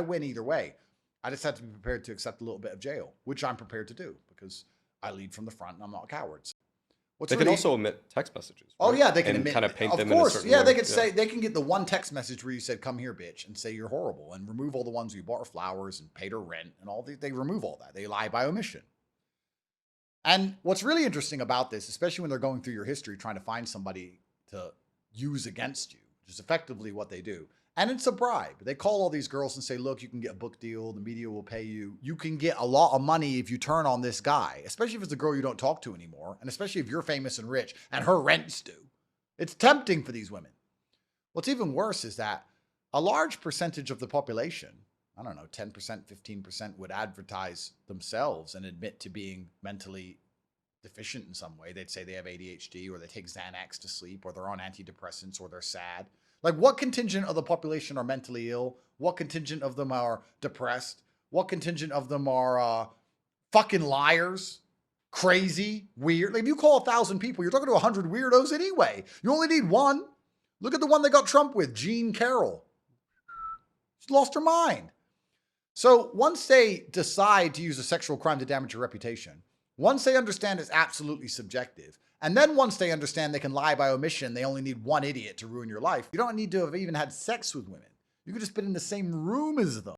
win either way. I just have to be prepared to accept a little bit of jail, which I'm prepared to do because I lead from the front and I'm not a coward. They can also omit text messages. Right? Oh yeah, they can kind of paint of them course, in a certain yeah, way. they can say they can get the one text message where you said "come here, bitch" and say you're horrible, and remove all the ones where you bought her flowers and paid her rent and all. They remove all that. They lie by omission. And what's really interesting about this, especially when they're going through your history trying to find somebody to use against you, which is effectively what they do. And it's a bribe. They call all these girls and say, look, you can get a book deal. The media will pay you. You can get a lot of money if you turn on this guy, especially if it's a girl you don't talk to anymore. And especially if you're famous and rich and her rent's due. It's tempting for these women. What's even worse is that a large percentage of the population, I don't know, 10%, 15% would advertise themselves and admit to being mentally deficient in some way. They'd say they have ADHD or they take Xanax to sleep or they're on antidepressants or they're sad. Like, what contingent of the population are mentally ill? What contingent of them are depressed? What contingent of them are fucking liars? Crazy? Weird? Like, if you call 1,000 people, you're talking to 100 weirdos anyway. You only need one. Look at the one they got Trump with, Trump-Carroll. She's lost her mind. So once they decide to use a sexual crime to damage your reputation, once they understand it's absolutely subjective, and then once they understand they can lie by omission, they only need one idiot to ruin your life. You don't need to have even had sex with women. You could just been in the same room as them.